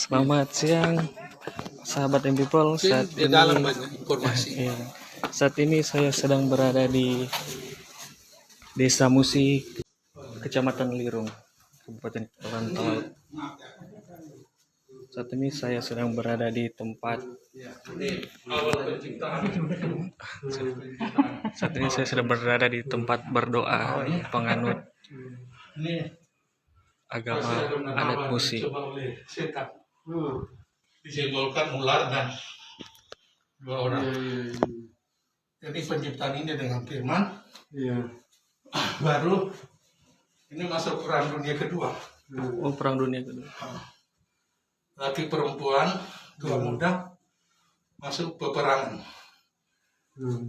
Selamat siang, sahabat and people. Saat Di ini, dalam banyak informasi. iya, saat ini saya sedang berada di Desa Musi, Kecamatan Lirung, Kabupaten Kepulauan Talaut. Saat ini saya sedang berada di tempat. Ini awal penciptaan. Saat ini saya sedang berada di tempat berdoa penganut Ini agama adat Musi. dicoba oleh setan. Disimbolkan ular dan dua orang. Jadi penciptaan ini dengan firman. Baru ini masuk perang dunia kedua. Oh, Perang Dunia Kedua. Laki perempuan, tua muda masuk peperangan.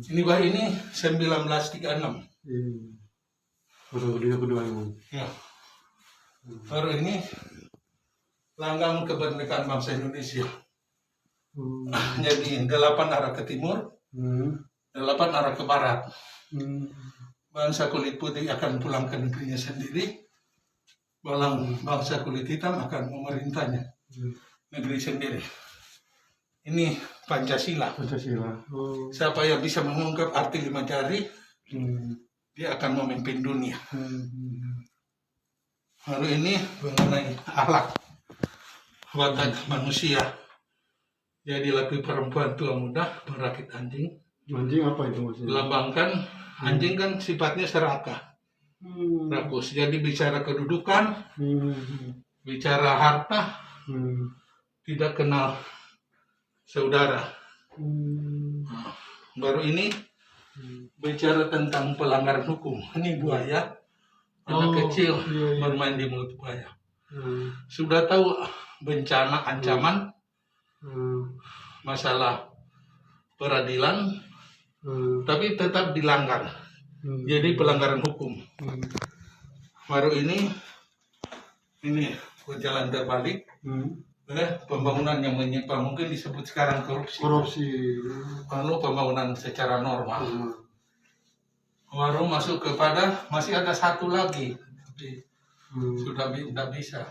Ini bah ini 1936. Perang Dunia Kedua ini. Ya. Baru ini langgang kemerdekaan bangsa Indonesia. Jadi 8 arah ke timur, 8 arah ke barat. Bangsa kulit putih akan pulang ke negerinya sendiri. Bangsa kulit hitam akan memerintahnya negeri sendiri. Ini Pancasila. Pancasila. Siapa yang bisa mengungkap arti 5 jari, dia akan memimpin dunia. Baru ini mengenai akhlak watak manusia. Jadi laki perempuan tua muda merakit anjing. Anjing apa itu maksudnya? Melambangkan anjing kan sifatnya serakah, rakus. Jadi bicara kedudukan, bicara harta, tidak kenal saudara. Baru ini bicara tentang pelanggaran hukum. Ini buaya, anak kecil bermain di mulut buaya. Sudah tahu bencana, ancaman, masalah peradilan, tapi tetap dilanggar. Jadi pelanggaran hukum. Baru ini berjalan terbalik. Pembangunan yang menyimpang, mungkin disebut sekarang korupsi. Lalu pembangunan secara normal. Baru masuk kepada masih ada satu lagi, tapi sudah tidak bisa.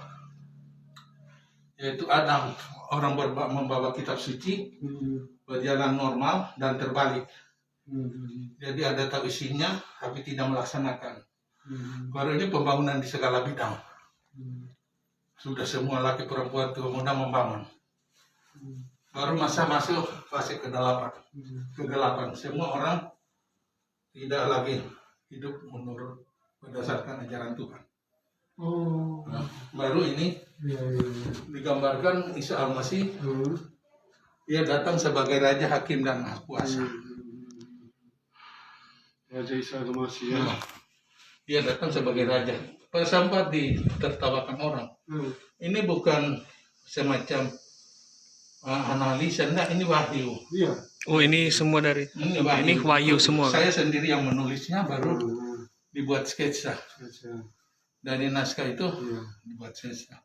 Yaitu Adam, orang membawa kitab suci, berjalan normal dan terbalik. Jadi ada tahu isinya, tapi tidak melaksanakan. Baru ini pembangunan di segala bidang. Sudah semua laki perempuan tua muda membangun. Baru masa masuk fase kegelapan. Semua orang tidak lagi hidup menurut berdasarkan ajaran Tuhan. Nah, baru ini digambarkan Isa Al-Masih. Dia datang sebagai raja, hakim dan maha kuasa. Raja Isa Al-Masih ya. Dia datang sebagai raja. Sempat ditertawakan orang. Ini bukan semacam analisa, enggak, ini wahyu. Iya. Oh, ini semua dari ini wahyu semua. Saya sendiri yang menulisnya, baru dibuat sketsa. Dari naskah itu dibuat sketsa.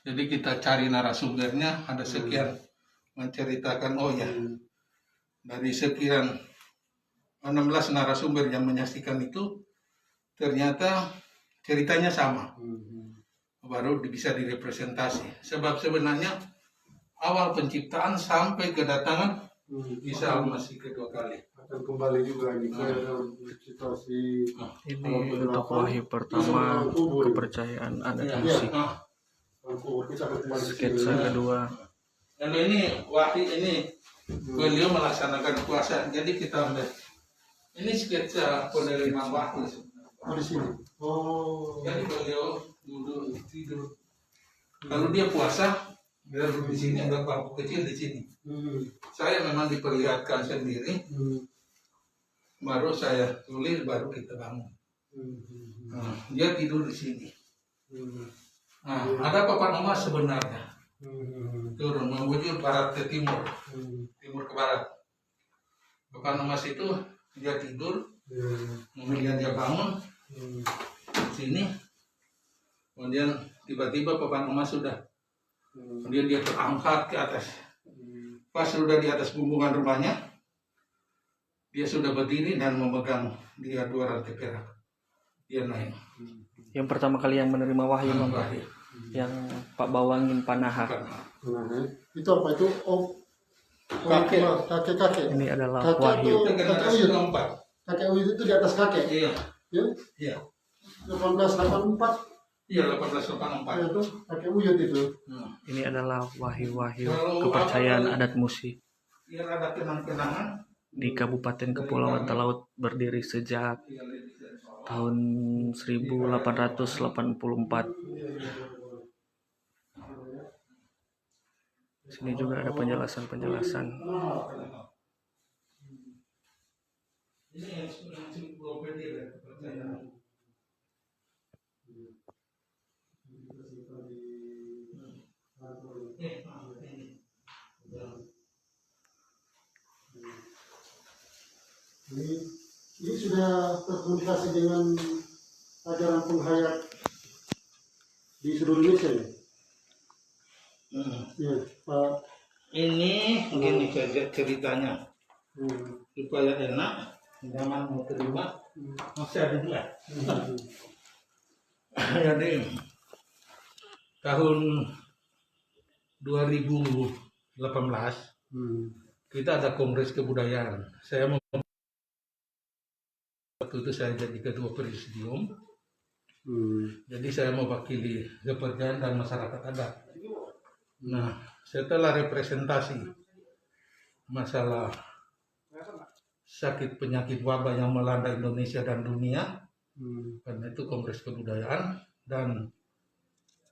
Jadi kita cari narasumbernya, ada sekian menceritakan, oh ya, dari sekian 16 narasumber yang menyaksikan itu, ternyata ceritanya sama. Baru bisa direpresentasi. Sebab sebenarnya awal penciptaan sampai kedatangan Isa Al-Masih kedua kali. Akan kembali juga ini ke situasi Ini untuk wahyu pertama, kepercayaan adat Musi. Sketsa kedua. Lalu ini wahyu ini beliau melaksanakan puasa. Jadi kita ambil ini sketsa penerimaan wahyu. di sini. Jadi beliau duduk tidur. Kalau dia puasa, dia duduk di sini, ada bangku kecil di sini. Saya memang diperlihatkan sendiri. Baru saya tulis, baru kita bangun. Nah, dia tidur di sini. Nah, ada papan emas sebenarnya. Turun membujur barat ke timur, timur ke barat. Papan emas itu dia tidur, kemudian dia bangun sini, kemudian tiba-tiba papan emas sudah, kemudian dia terangkat ke atas. Pas sudah di atas bumbungan rumahnya, dia sudah berdiri dan memegang dia 2 rantai perak. Dia naik. Yang pertama kali yang menerima wahyu, Bang. yang Pak Bawangin Panaha. Nah, itu apa itu? Oh, Kakek. kakek. Ini adalah Kakek Wahyu. itu- Itu generasi keempat. Kakek Uyut itu di atas kakek. Iya. Ya, Iya. 1884. Iya 1884. Ya, itu kakek Uyut itu. Hmm. Ini adalah wahyu-wahyu Kalau kepercayaan apa- adat Musi Biar ada kenang-kenangan. di Kabupaten Kepulauan Talaut berdiri sejak Iya, ladies and gentlemen. tahun 1884. Sini juga ada penjelasan-penjelasan. Ini ensiklopedia ya, kepercayaan. Ini. Ini sudah terkomunikasi dengan ajaran penghayat di seluruh Indonesia ya? Ya, Pak. Ini begini saja ceritanya Hmm. supaya enak, nyaman mau terima, masih ada juga. Jadi tahun 2018 kita ada kongres kebudayaan. Saya mau waktu itu saya jadi ketua presidium. Jadi saya mewakili kepercayaan dan masyarakat adat. Nah, setelah representasi masalah sakit penyakit wabah yang melanda Indonesia dan dunia, karena itu kongres kebudayaan dan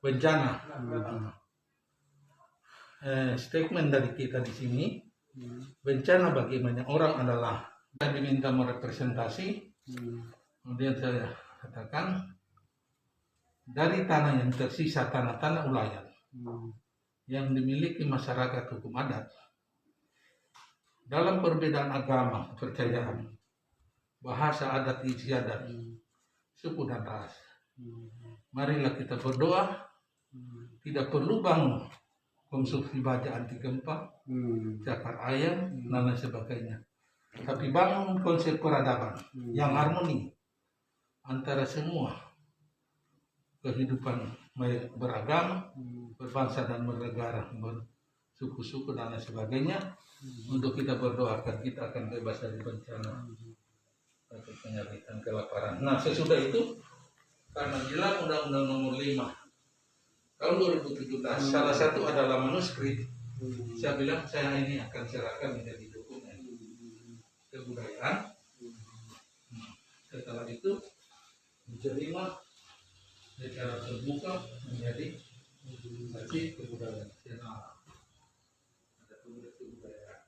bencana. Statement dari kita di sini, bencana bagi banyak orang adalah saya diminta merepresentasi, kemudian saya katakan dari tanah yang tersisa tanah-tanah ulayan yang dimiliki masyarakat hukum adat dalam perbedaan agama, kepercayaan, bahasa adat istiadat, suku dan ras. Marilah kita berdoa, tidak perlu bangun konsumsi baja anti gempa, cakar ayam, dan lain sebagainya. Tapi bangun konsep peradaban yang harmoni antara semua kehidupan beragama, berbangsa dan bernegara, bersuku-suku dan lain sebagainya. Untuk kita berdoakan kita akan bebas dari bencana, dari penyakit, kelaparan. Nah, sesudah itu karena jelas Undang-Undang Nomor 5 tahun 2017 salah satu adalah manuskrip. Saya bilang saya ini akan serahkan menjadi dokumen kebudayaan. Setelah itu diterima secara terbuka menjadi arti kebudayaan nasional. Ada kongres kebudayaan.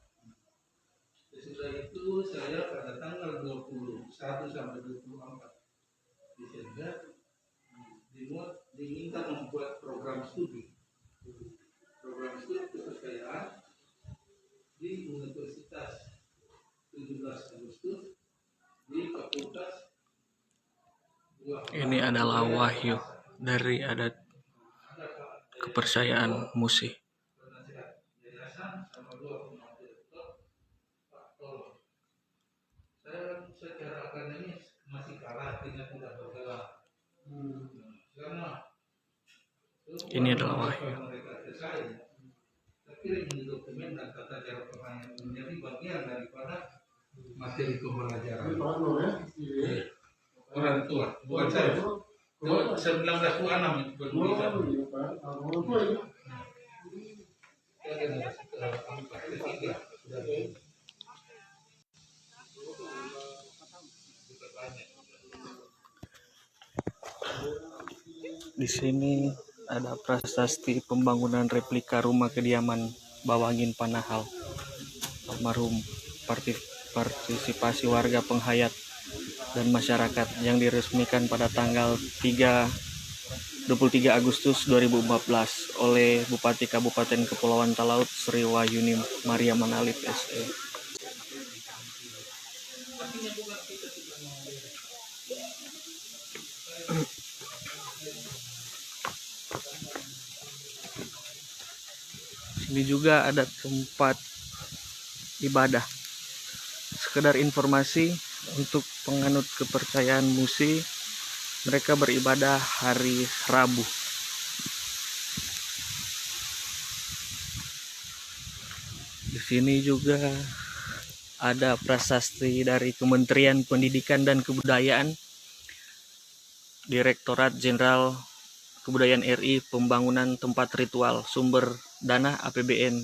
Sesudah itu saya pada tanggal 21 sampai 24 Desember diminta membuat program studi kepercayaan di Universitas 17 Agustus di Fakultas. Ini adalah wahyu dari adat kepercayaan Musi. Yayasan sama dua pembantu dokter, Pak Tolong. Saya secara akademis masih kalah, tidak bergelar. Karena Ini adalah wahyu. mereka ke saya, tapi ini dokumen dan tata cara pengayaan menjadi bagian daripada materi pembelajaran. Ini Pak Nur ya? Orang tua, bukan saya. 1926 itu bertulisan. Orang tua ini. Saya generasi keempat, ketiga. Di sini ada prasasti pembangunan replika rumah kediaman Bawangin Panahal, almarhum, partisipasi warga penghayat dan masyarakat yang diresmikan pada tanggal 23 Agustus 2014 oleh Bupati Kabupaten Kepulauan Talaut Sri Wahyuni Maria Manalip SE. Sini juga ada tempat ibadah. Sekedar informasi untuk penganut kepercayaan Musi, mereka beribadah hari Rabu. sini juga ada prasasti dari Kementerian Pendidikan dan Kebudayaan, Direktorat Jenderal Kebudayaan RI, Pembangunan Tempat Ritual, sumber dana APBN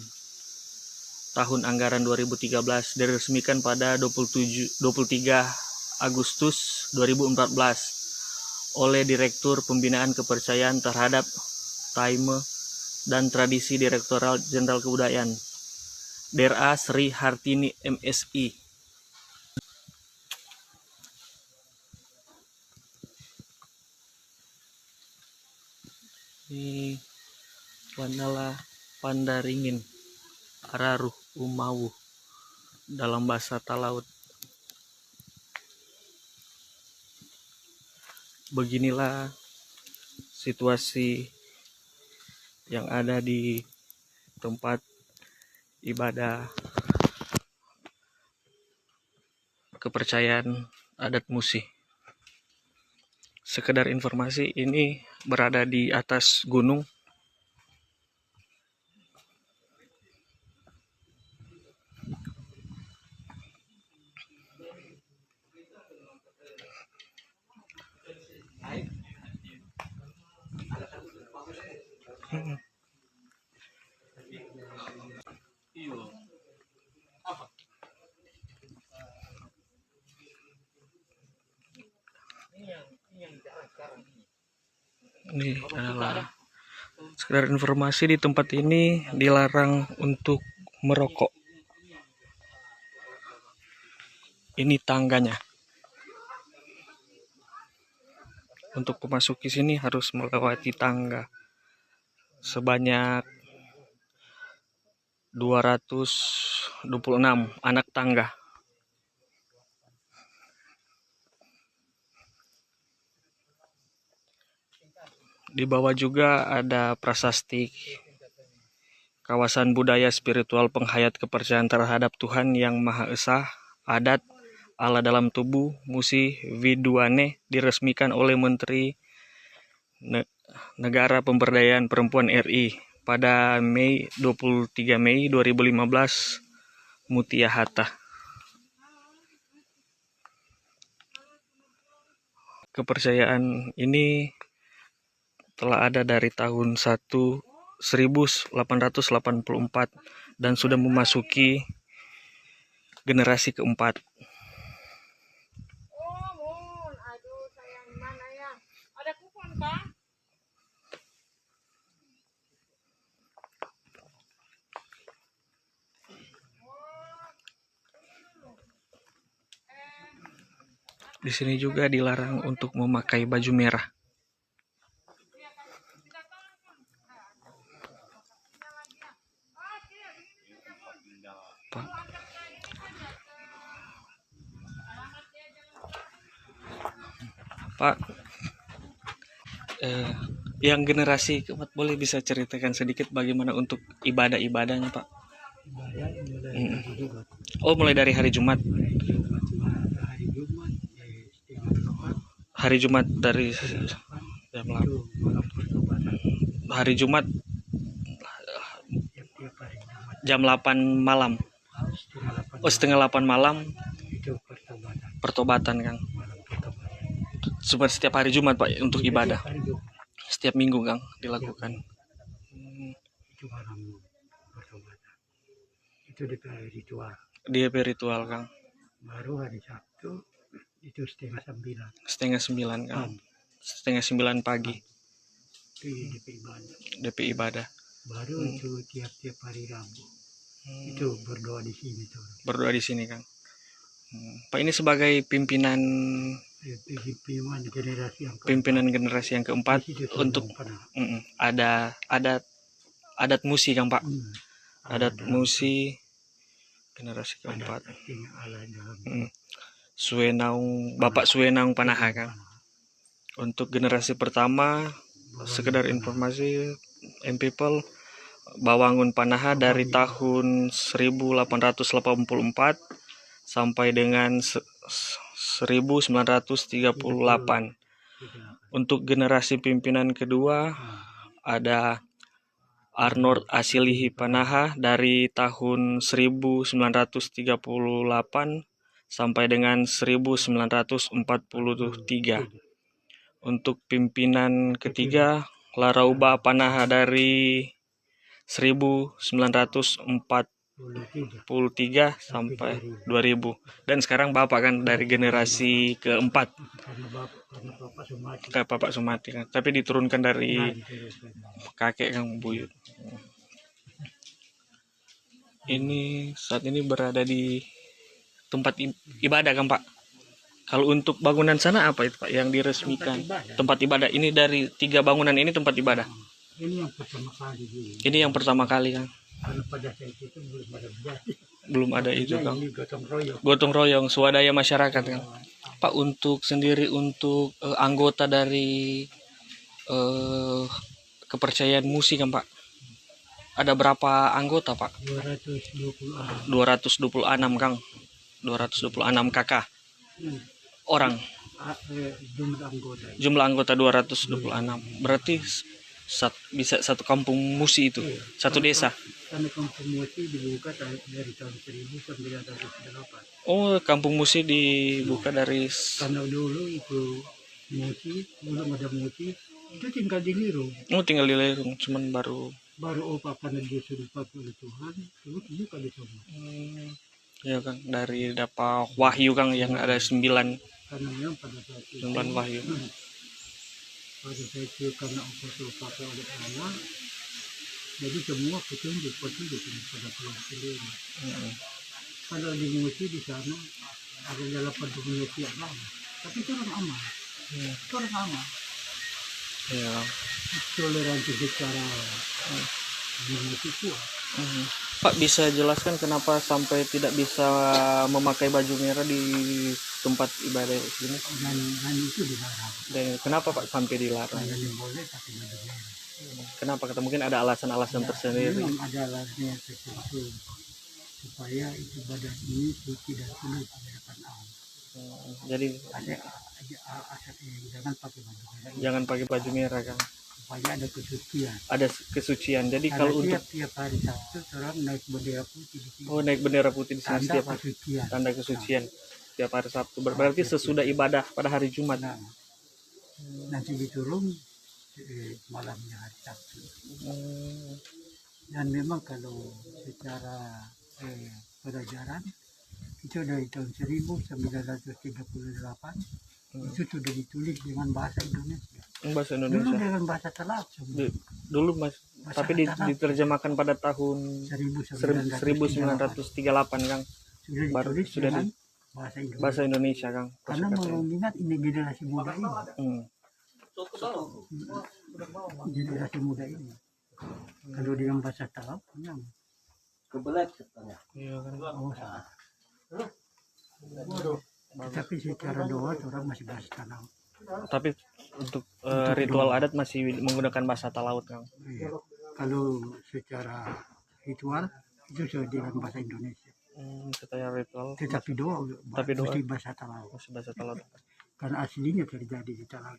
tahun anggaran 2013, diresmikan pada 23 Agustus 2014 oleh Direktur Pembinaan Kepercayaan terhadap Taime dan Tradisi Direktorat Jenderal Kebudayaan, DRA Sri Hartini MSI. Ini Wanala Pandaringin Araruh Umawu dalam bahasa Talaut. Beginilah situasi yang ada di tempat ibadah kepercayaan adat Musi. Sekedar informasi, ini berada di atas gunung. Ini adalah sekedar informasi, di tempat ini dilarang untuk merokok. Ini tangganya. Untuk memasuki sini harus melewati tangga sebanyak 226 anak tangga. Di bawah juga ada prasasti kawasan budaya spiritual penghayat kepercayaan terhadap Tuhan Yang Maha Esa, adat Allah dalam tubuh Musi Widuane, diresmikan oleh Menteri Negara Pemberdayaan Perempuan RI pada 23 Mei 2015, Mutia Hatta. Kepercayaan ini telah ada dari tahun 1884 dan sudah memasuki generasi keempat. Di sini juga dilarang untuk memakai baju merah. Pak, yang generasi keempat boleh bisa ceritakan sedikit bagaimana untuk ibadah-ibadahnya, Pak? Oh, mulai dari hari Jumat. Hari Jumat dari jam 8. Hari Jumat jam 8 malam. Oh, setengah 8 malam. Pertobatan, Kang. Cuma setiap hari Jumat, Pak, untuk ibadah. Setiap minggu, Kang, dilakukan. Itu malam pertobatan. Itu DP ritual. DP ritual, Kang. Baru hari Sabtu itu setengah 9. Setengah 9, Kang. Setengah 9 pagi. Itu DP ibadah. DP ibadah. Baru itu tiap-tiap hari Rabu. Itu berdoa di sini tuh. Berdoa di sini, Kang. Pak, ini sebagai pimpinan generasi yang keempat untuk ada adat Musi, Kang, Pak. Adat Musi generasi keempat. Bapak Suenaung Panaha, Kang. Untuk generasi pertama, sekedar informasi people, Bawangun Panaha dari tahun 1884 sampai dengan 1938. Untuk generasi pimpinan kedua ada Arnold Asilihi Panaha dari tahun 1938 sampai dengan 1943. Untuk pimpinan ketiga Larauba Panaha dari 1943 sampai 2000. Dan sekarang Bapak kan dari generasi keempat, karena Bapak Sumati kan. Tapi diturunkan dari kakek Kang Buyut. Ini saat ini berada di tempat ibadah kan Pak? Kalau untuk bangunan sana apa itu Pak yang diresmikan? Tempat ibadah. Ini dari 3 bangunan ini tempat ibadah. ini yang pertama kali dulu. Ini yang pertama kali kan? Karena pada saat itu belum ada bejati. Belum ada itu kan? Ini gotong royong. Gotong royong, swadaya masyarakat kan? Pak, untuk sendiri untuk anggota dari kepercayaan musik kan Pak? Ada berapa anggota Pak? 226 Kang. 226 kakak orang. Jumlah anggota 226. Berarti bisa satu kampung musi itu, satu desa. Karena kampung musi dibuka dari tahun 1908. Oh, kampung musi dibuka dari Karena dulu itu musi, belum ada musi, itu tinggal di Lirung. Oh, tinggal di Lerung, cuman baru Opa karena dia sudah dipakai oleh Tuhan, terus buka di sana. ya Kang, dari dapat wahyu Kang yang ada 9 Karena memang pada saat itu, wahyu. pada saat itu karena Opa sudah pakai oleh Allah, jadi semua petunjuk pada pulang sendiri. Kalau di musi di sana ada 80 musi yang lama, tapi itu orang aman. Itu orang aman. Ya. Toleransi secara musi kuat. Pak, bisa jelaskan kenapa sampai tidak bisa memakai baju merah di tempat ibadah ini? Dan itu dilarang. Dan kenapa Pak sampai dilarang? Yang boleh pakai baju merah. Kenapa? Kata mungkin ada alasan-alasan tersendiri. Memang ada alasannya tertentu supaya itu badan ini suci dan kudus di hadapan Allah. Jadi Jangan pakai baju merah. jangan pakai baju merah Kang. Supaya ada kesucian. Ada kesucian. Jadi Karena kalau untuk tiap hari Sabtu orang naik bendera putih di sini. oh, naik bendera putih di sini Tanda setiap hari. kesucian. Tanda kesucian. Setiap hari Sabtu. Berarti sesudah ibadah pada hari Jumat. Nah, nanti diturun malamnya hari Sabtu. Dan memang kalau secara pelajaran itu dari tahun 1938 itu sudah ditulis dengan bahasa Indonesia. Bahasa Dulu Indonesia. dengan bahasa Talat. Dulu Mas, tapi diterjemahkan pada tahun 1938 Kang. Baru sudah dengan di bahasa Indonesia. bahasa Indonesia Kang. Karena mengingat ini generasi muda ini. Generasi muda ini. Kalau dengan bahasa Talat, kebelet katanya. Iya kan. oh salah. Tapi secara doa orang masih bahasa Talat. Tapi untuk ritual adat masih menggunakan bahasa Talaut Kang. Iya. Kalau secara ritual itu sudah dengan bahasa Indonesia. Setelah ritual. Tetapi doa, mesti bahasa Talat. Masih bahasa Talaut. Karena aslinya terjadi di Talat.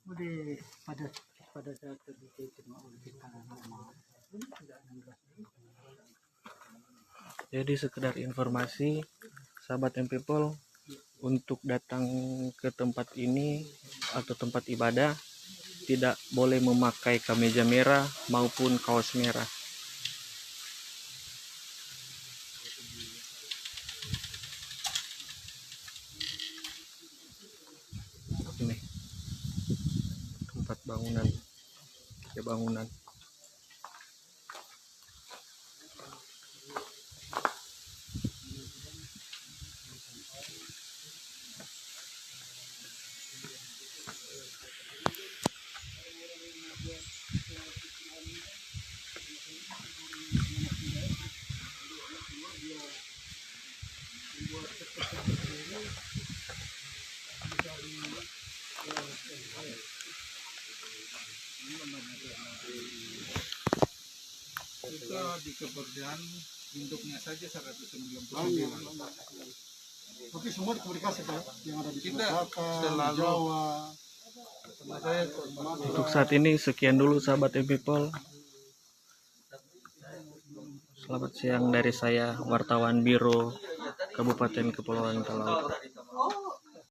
Udah pada saat itu oleh kita normal. Jadi sekedar informasi sahabat and people, untuk datang ke tempat ini atau tempat ibadah tidak boleh memakai kemeja merah maupun kaos merah. Ini tempat bangunan, ya bangunan. Kita di keberdian induknya saja 199. Tapi semua dikomunikasi Pak, yang ada di Kita Sumatera, di selalu- Jawa. Karena saya ke Sumatera. Untuk saat ini sekian dulu sahabat people. Selamat siang dari saya, wartawan Biro Kabupaten Kepulauan Talaut.